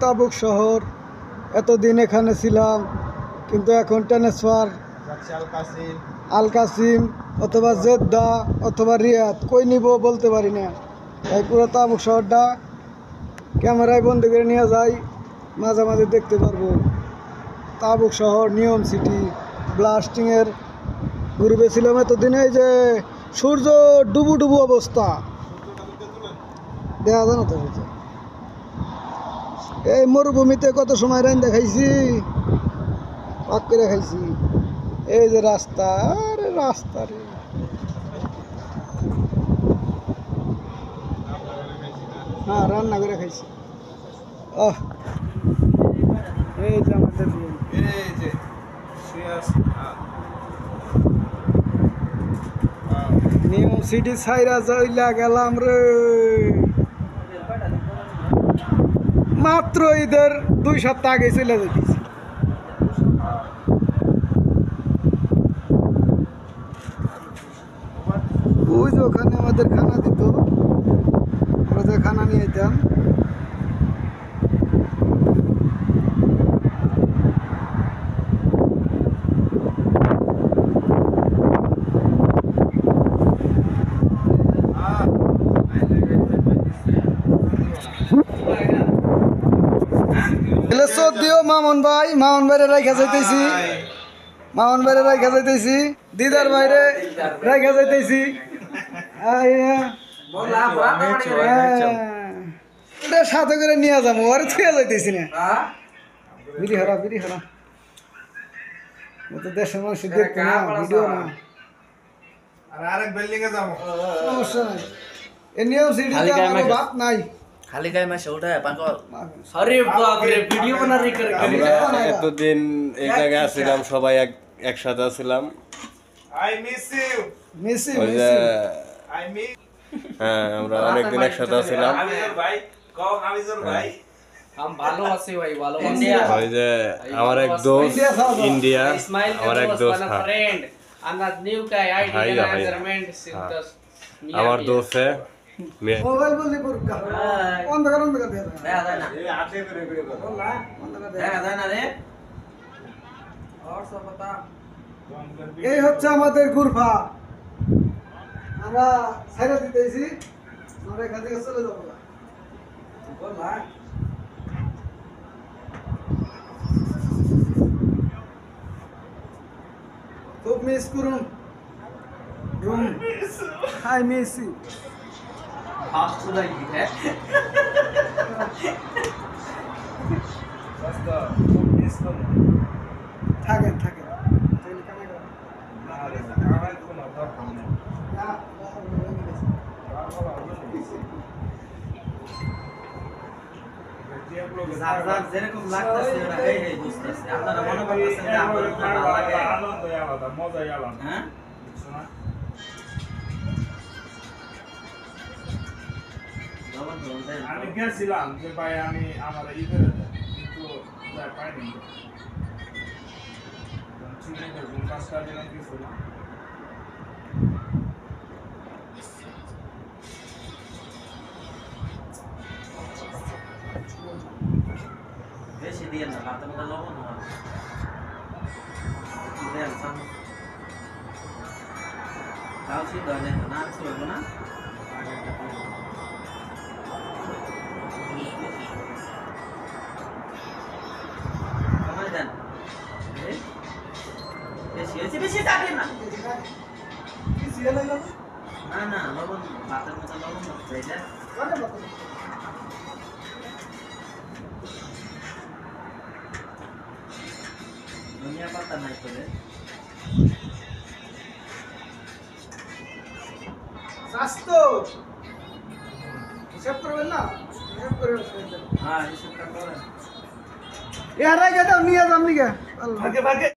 তাবুক শহর, এতদিন এখানে ছিলাম, কিন্তু এখন ট্রান্সফার আল কাসিম অথবা জেদ্দা অথবা রিয়াদ, কই নিব বলতে পারি না। তাই পুরো তাবুক শহরটা ক্যামেরায় বন্দি করে নিয়ে যাই, মাঝে মাঝে দেখতে পারবো। তাবুক শহর, নিয়ম সিটি, ব্লাস্টিংয়ের গ্রুপে ছিলাম এতদিনে। এই যে সূর্য ডুবু ডুবু অবস্থা দেখা যায় না তো। এই মরুভূমিতে কত সময় রাইন দেখাইছি, পাক করে খাইছি। এই যে রাস্তা, আরে রাস্তা রে, হ্যাঁ রান্না করে খাইছি। এই যে আমাদের নিউ সিটি সাইরা যাইলা গেলাম রে। মাত্র ঈদের 2 সপ্তাহ আগে চলে যেতেছি। ওই যে ওখানে আমাদের খানা দিত, আমরা যে খানা নিয়ে যেতাম। দিও মামুন ভাইরে রাইখা যাইতেছি, মামুন ভাইরে রাইখা যাইতেছি, দিদার ভাইরে রাইখা যাইতেছি। সাথে করে নিয়ে যাবো, আর ছুঁয়ে যাইতেছি না। বিড়ি হরা তো দেশের মানুষ দেখতো না, ভিডিও না, সমস্যা নাই। এ নিয়ম সিটি বাপ নাই, খালি গায়ে মাসে উঠায় পাগল। আরে বাপ রে, ভিডিও বানা রে করে। আমরা এতদিন এই জায়গায় ছিলাম, সবাই একসাথে ছিলাম। I miss you I miss. হ্যাঁ, আমরা অনেকদিন একসাথে ছিলাম। হামিজুর ভাই কও, হামিজুর ভাই हम ভালো আছি ভাই, ভালো আছি। ওই যে আমার এক দোস্ত ইন্ডিয়া, আমার এক দোস্ত फ्रेंड अनदर न्यू का आईडी मैनेजमेंट सिंटस আমার দোস্ত है মোবাইল বললি পুরকা অন্ধকার অন্ধকার দেখা যায় না, এই হাতে করে করে বল দেখা যায় না রে। और सब बता। এই হচ্ছে আমাদের গুরফা, আমরা ছাইরা দিতেছি, আমরা এখান থেকে চলে যাবো। बोल भाई খুব মিস করুন room, I miss you. Fast हो गई है बस तो मिस करो থাকেন ना रे আমার কোনো দরকার নেই। জাজার যেরকম লাগতেছে ওরা এই বুঝতেছে। আপনারা মনে করতেছেন যে আমার ভালো লাগে, আনন্দ আলাদা, মজাই আলাদা। হ্যাঁ শোনা আমি গেছিলাম যে ভাই আমি আমার ঈদের কিন্তু পাইনি, পাঁচটা দিলাম কিছু না। বেশি দিয়ে না, ভাতের মধ্যে লবণ হয় দেন সাম তাও সিদ্ধ হয় না, না কিছু হবে না। দেন বেশি হয়েছে, বেশি যাবে না। না না লবণ, ভাতের মধ্যে লবণ হয়ে যায়। ধনিয়া পাতা নাই করে স্বাস্থ্য হিসাব করবেন না, হিসাব করে হ্যাঁ হিসাবটা করেন। এর আগে দাও নিয়ে যাম নিকে ভাগে ভাগে